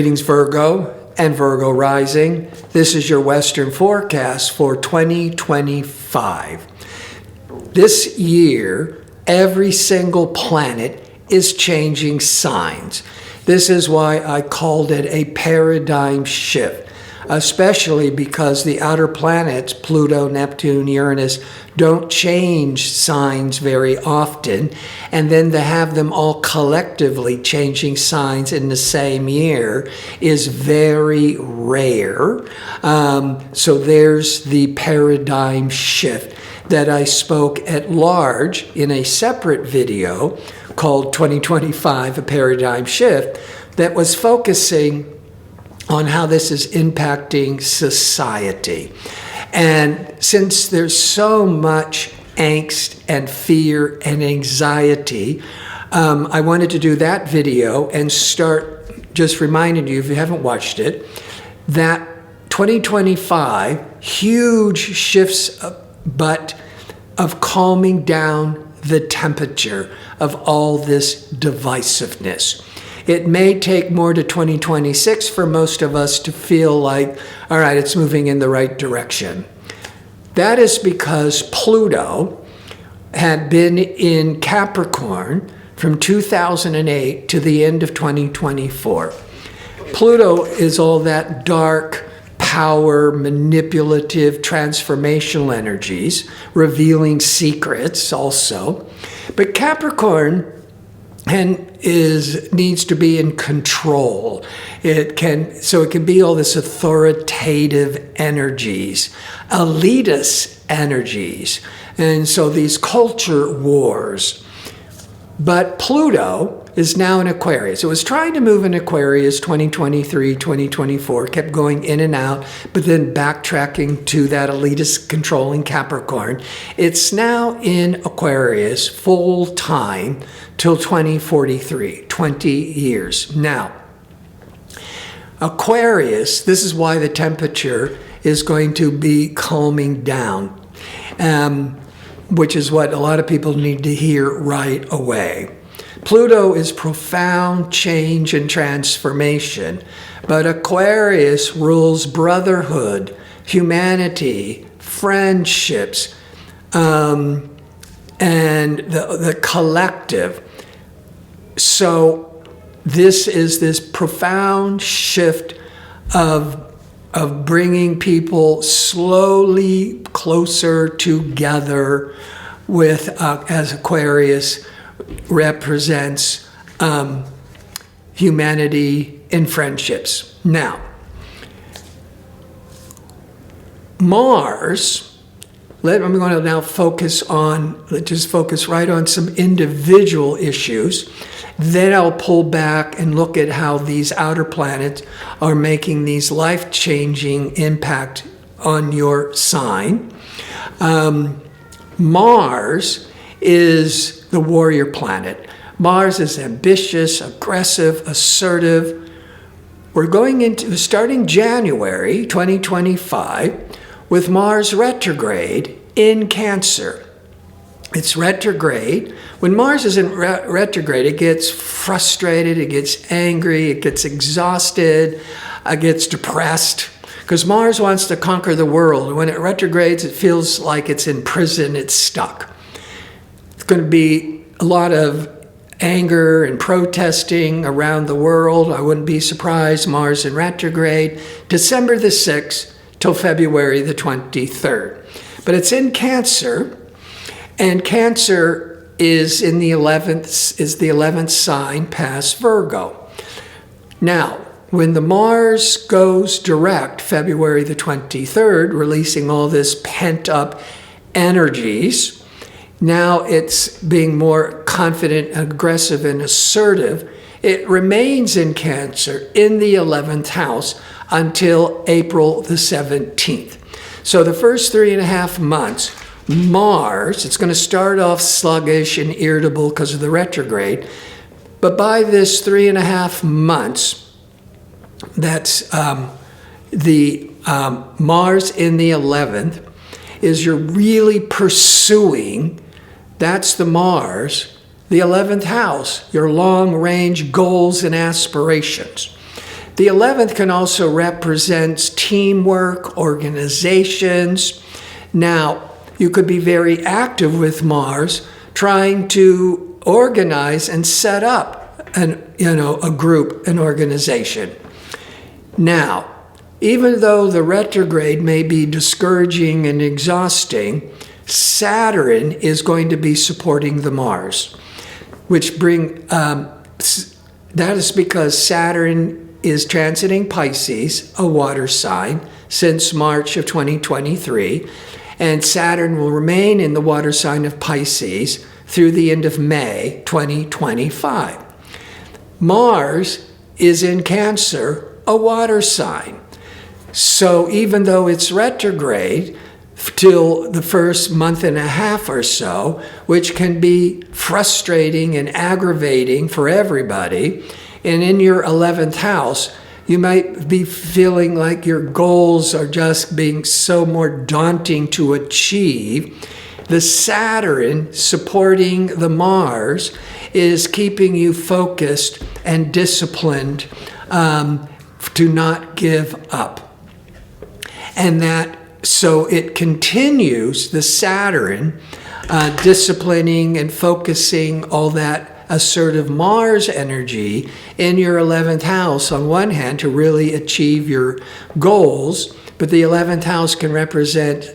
Greetings, Virgo and Virgo rising. This is your Western forecast for 2025. This year, every single planet is changing signs. This is why I called it a paradigm shift, especially because the outer planets, Pluto, Neptune, Uranus, don't change signs very often. And then to have them all collectively changing signs in the same year is very rare. So there's the paradigm shift that I spoke at large in a separate video called 2025, A Paradigm Shift, that was focusing on how this is impacting society. And since there's so much angst and fear and anxiety, I wanted to do that video and start just reminding you, if you haven't watched it, that 2025, huge shifts, but of calming down the temperature of all this divisiveness. It may take more to 2026 for most of us to feel like, all right, it's moving in the right direction. That is because Pluto had been in Capricorn from 2008 to the end of 2024. Pluto is all that dark, power, manipulative, transformational energies, revealing secrets also. But Capricorn needs to be in control. It can be all this authoritative energies, elitist energies, and so these culture wars. But Pluto is now in Aquarius. It was trying to move in Aquarius 2023, 2024, kept going in and out, but then backtracking to that elitist controlling Capricorn. It's now in Aquarius full time till 2043, 20 years. Now, Aquarius, this is why the temperature is going to be calming down, which is what a lot of people need to hear right away. Pluto is profound change and transformation, but Aquarius rules brotherhood, humanity, friendships, and the collective. So this is this profound shift of bringing people slowly closer together with, as Aquarius represents humanity and friendships. Now, Mars, I'm going to now focus right on some individual issues. Then I'll pull back and look at how these outer planets are making these life-changing impact on your sign. Mars is the warrior planet. Mars is ambitious, aggressive, assertive. We're starting January 2025 with Mars retrograde in Cancer. It's retrograde. When Mars is in retrograde, it gets frustrated, it gets angry, it gets exhausted, it gets depressed, because Mars wants to conquer the world. When it retrogrades, it feels like it's in prison, it's stuck. It's going to be a lot of anger and protesting around the world. I wouldn't be surprised. Mars in retrograde, December the 6th till February the 23rd. But it's in Cancer, and Cancer is in the 11th sign past Virgo. Now, when the Mars goes direct, February the 23rd, releasing all this pent-up energies, now it's being more confident, aggressive, and assertive. It remains in Cancer in the 11th house until April the 17th. So the first 3.5 months, Mars, it's going to start off sluggish and irritable because of the retrograde. But by this 3.5 months, that's the Mars in the 11th, is you're really pursuing. That's the Mars, the 11th house, your long-range goals and aspirations. The 11th can also represent teamwork, organizations. Now, you could be very active with Mars, trying to organize and set up a group, an organization. Now, even though the retrograde may be discouraging and exhausting, Saturn is going to be supporting the Mars, that is because Saturn is transiting Pisces, a water sign, since March of 2023, and Saturn will remain in the water sign of Pisces through the end of May 2025. Mars is in Cancer, a water sign. So even though it's retrograde till the first month and a half or so, which can be frustrating and aggravating for everybody, and in your 11th house, you might be feeling like your goals are just being so more daunting to achieve. The Saturn supporting the Mars is keeping you focused and disciplined to not give up. And so it continues, the Saturn, disciplining and focusing all that assertive Mars energy in your 11th house on one hand to really achieve your goals, but the 11th house can represent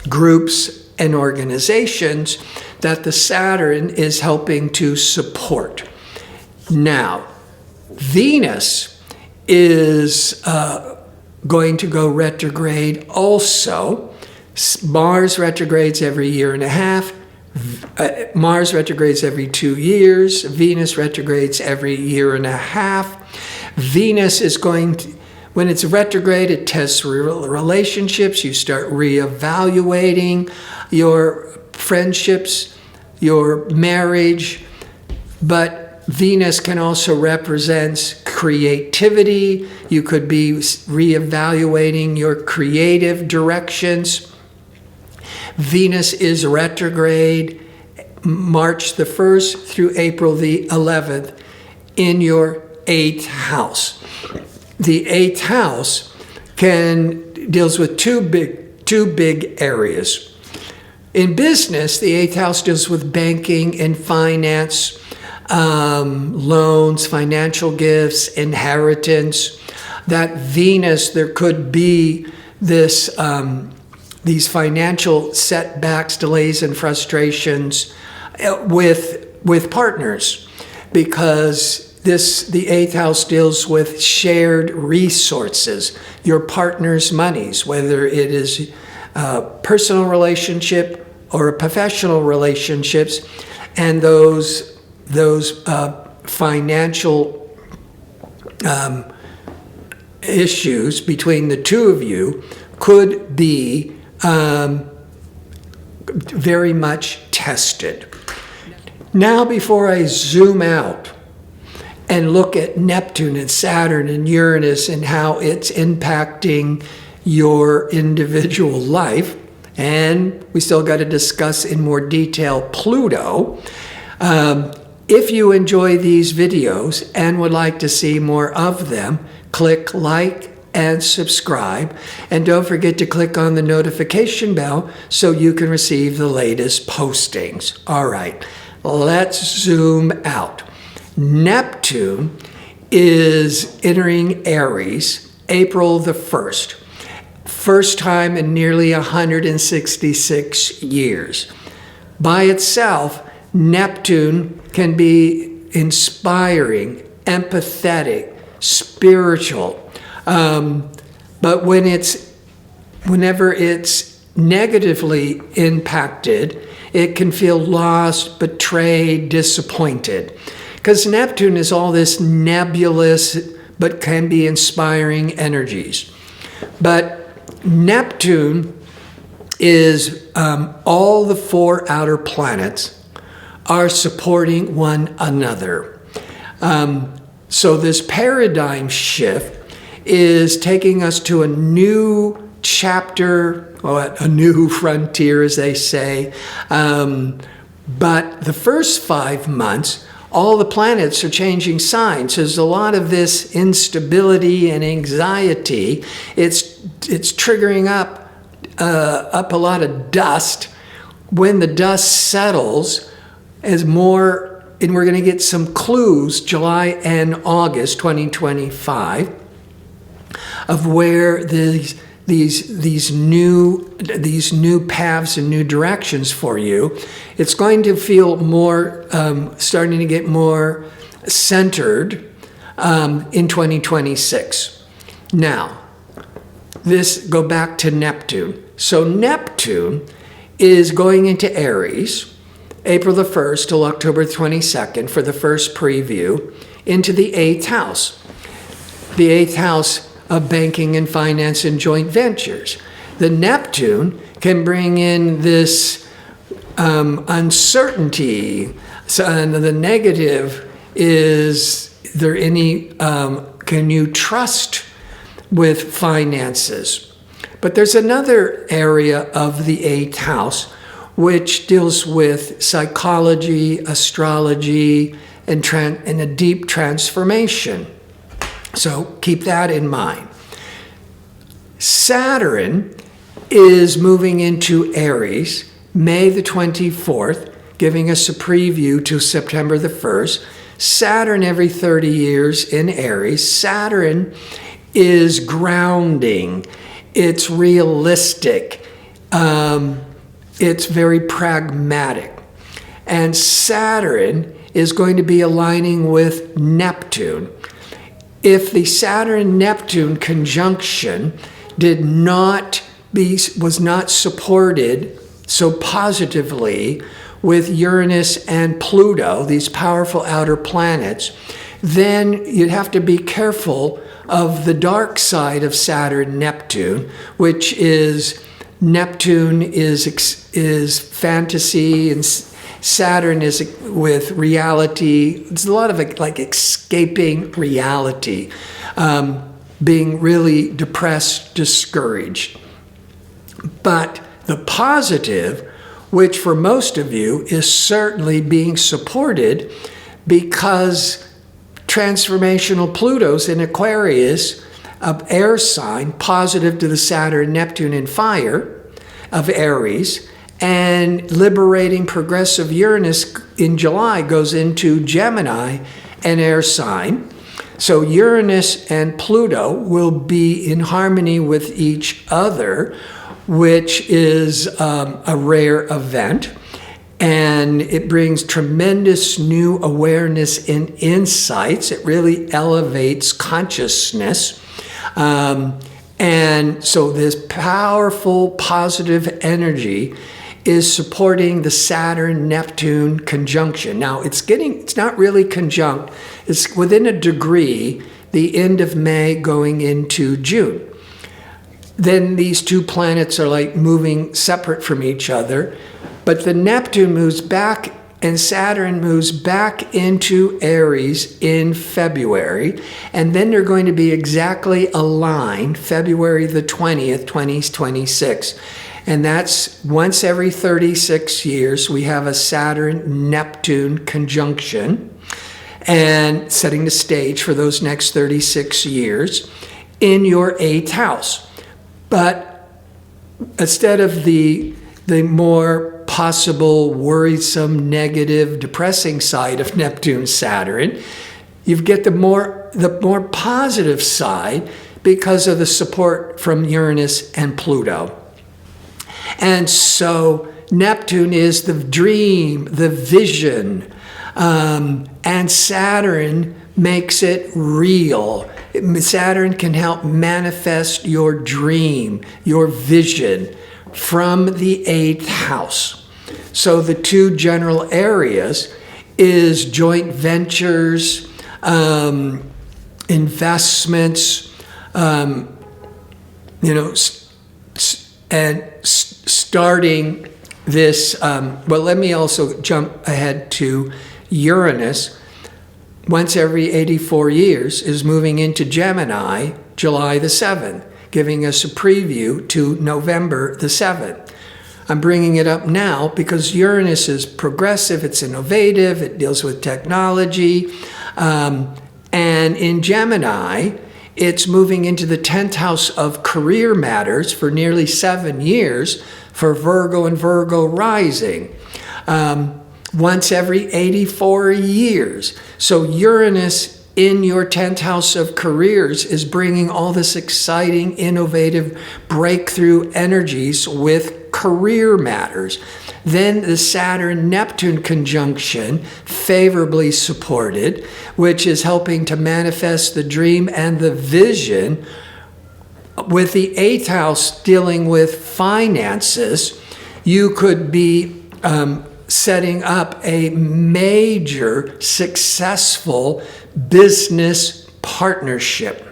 groups and organizations that the Saturn is helping to support. Now, Venus is going to go retrograde also. Mars retrogrades every year and a half. Mars retrogrades every 2 years. Venus retrogrades every year and a half. Venus is going to, when it's retrograde, it tests relationships. You start reevaluating your friendships, your marriage. But Venus can also represent creativity. You could be reevaluating your creative directions. Venus is retrograde March the 1st through April the 11th in your 8th house. The 8th house deals with two big areas. In business, the 8th house deals with banking and finance, loans, financial gifts, inheritance. That Venus, there could be these financial setbacks, delays, and frustrations with partners, because the 8th house deals with shared resources, your partner's monies, whether it is a personal relationship or a professional relationships, and those financial issues between the two of you could be very much tested. Now, before I zoom out and look at Neptune and Saturn and Uranus and how it's impacting your individual life, and we still got to discuss in more detail Pluto. If you enjoy these videos and would like to see more of them, click like and subscribe. And don't forget to click on the notification bell so you can receive the latest postings. All right, let's zoom out. Neptune is entering Aries April the 1st. First time in nearly 166 years. By itself, Neptune can be inspiring, empathetic, spiritual. But whenever it's negatively impacted, it can feel lost, betrayed, disappointed. Because Neptune is all this nebulous, but can be inspiring energies. But Neptune is all the 4 outer planets are supporting one another. So this paradigm shift is taking us to a new chapter, or a new frontier, as they say. But the first 5 months all the planets are changing signs. There's a lot of this instability and anxiety. It's triggering up a lot of dust. When the dust settles, as more, and we're going to get some clues July and August 2025 of where these new paths and new directions for you. It's going to feel more, starting to get more centered in 2026. Now, go back to Neptune. So Neptune is going into Aries, April the 1st till October 22nd for the first preview, into the 8th house. The 8th house of banking and finance and joint ventures. The Neptune can bring in this uncertainty. So, and the negative is there any, can you trust with finances? But there's another area of the 8th house which deals with psychology, astrology, and a deep transformation. So keep that in mind. Saturn is moving into Aries, May the 24th, giving us a preview to September the 1st. Saturn every 30 years in Aries. Saturn is grounding. It's realistic. It's very pragmatic. And Saturn is going to be aligning with Neptune. If the Saturn-Neptune conjunction was not supported so positively with Uranus and Pluto, these powerful outer planets, then you'd have to be careful of the dark side of Saturn-Neptune, which is Neptune is fantasy and Saturn is with reality. It's a lot of like escaping reality, being really depressed, discouraged. But the positive, which for most of you is certainly being supported because transformational Pluto's in Aquarius, of air sign, positive to the Saturn, Neptune, and fire of Aries, and liberating progressive Uranus in July goes into Gemini, an air sign. So Uranus and Pluto will be in harmony with each other, which is a rare event. And it brings tremendous new awareness and insights. It really elevates consciousness. And so this powerful positive energy is supporting the Saturn-Neptune conjunction. Now, it's not really conjunct. It's within a degree, the end of May going into June. Then these two planets are like moving separate from each other. But the Neptune moves back and Saturn moves back into Aries in February. And then they're going to be exactly aligned February the 20th, 2026. And that's once every 36 years, we have a Saturn-Neptune conjunction and setting the stage for those next 36 years in your 8th house. But instead of the more possible worrisome, negative, depressing side of Neptune-Saturn, you get the more positive side because of the support from Uranus and Pluto. And so Neptune is the dream, the vision, and Saturn makes it real. Saturn can help manifest your dream, your vision from the 8th house. So the two general areas is joint ventures, investments, and starting this, well, let me also jump ahead to Uranus. Once every 84 years is moving into Gemini, July the 7th, giving us a preview to November the 7th. I'm bringing it up now because Uranus is progressive, it's innovative, it deals with technology. And in Gemini, it's moving into the 10th house of career matters for nearly 7 years for Virgo and Virgo rising. Once every 84 years. So Uranus in your 10th house of careers is bringing all this exciting, innovative, breakthrough energies with career matters. Then the Saturn-Neptune conjunction, favorably supported, which is helping to manifest the dream and the vision, with the 8th house dealing with finances. You could be setting up a major, successful business partnership.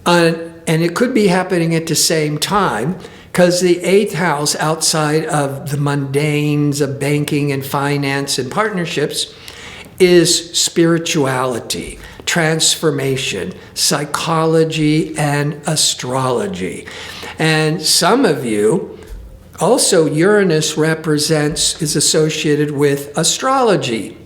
And it could be happening at the same time, because the 8th house, outside of the mundanes of banking and finance and partnerships, is spirituality, transformation, psychology, and astrology. And some of you, also Uranus is associated with astrology,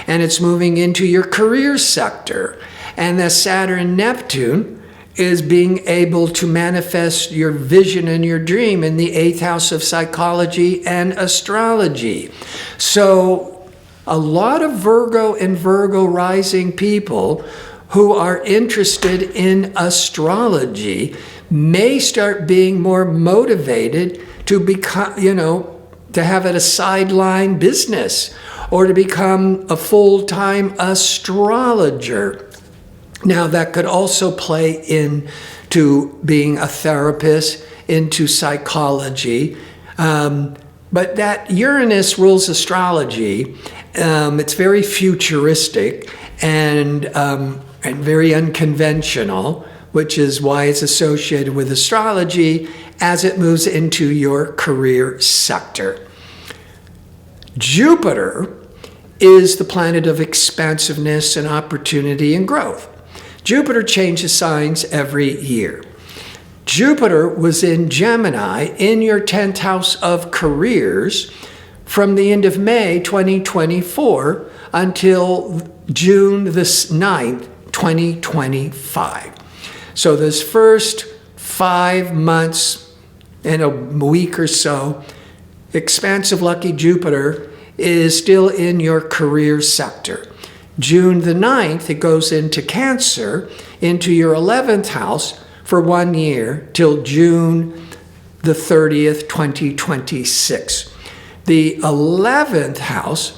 and it's moving into your career sector. And the Saturn-Neptune is being able to manifest your vision and your dream in the 8th house of psychology and astrology. So a lot of Virgo and Virgo rising people who are interested in astrology may start being more motivated to become, to have it a sideline business or to become a full-time astrologer. Now, that could also play into being a therapist, into psychology. But that Uranus rules astrology. It's very futuristic and very unconventional, which is why it's associated with astrology as it moves into your career sector. Jupiter is the planet of expansiveness and opportunity and growth. Jupiter changes signs every year. Jupiter was in Gemini in your 10th house of careers from the end of May 2024 until June the 9th, 2025. So this first 5 months and a week or so, expansive lucky Jupiter is still in your career sector. June the 9th, it goes into Cancer, into your 11th house for 1 year till June the 30th, 2026. The 11th house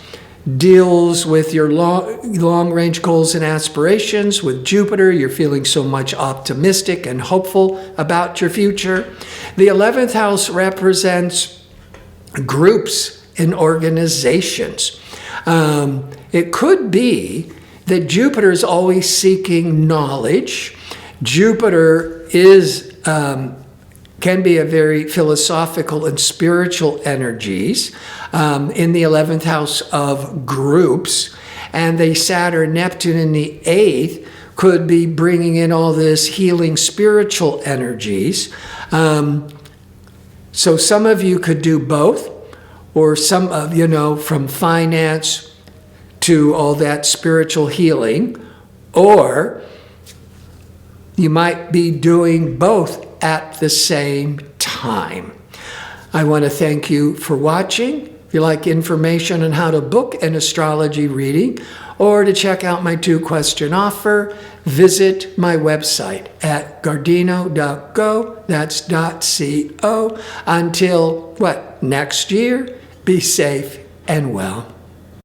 deals with your long-range goals and aspirations. With Jupiter, you're feeling so much optimistic and hopeful about your future. The 11th house represents groups and organizations. It could be that Jupiter is always seeking knowledge. Jupiter can be a very philosophical and spiritual energies in the 11th house of groups. And the Saturn, Neptune in the 8th could be bringing in all this healing spiritual energies. So some of you could do both, or some of, from finance to all that spiritual healing, or you might be doing both at the same time. I want to thank you for watching. If you like information on how to book an astrology reading or to check out my 2-question offer, visit my website at gardino.go. That's .co. Until next year, be safe and well.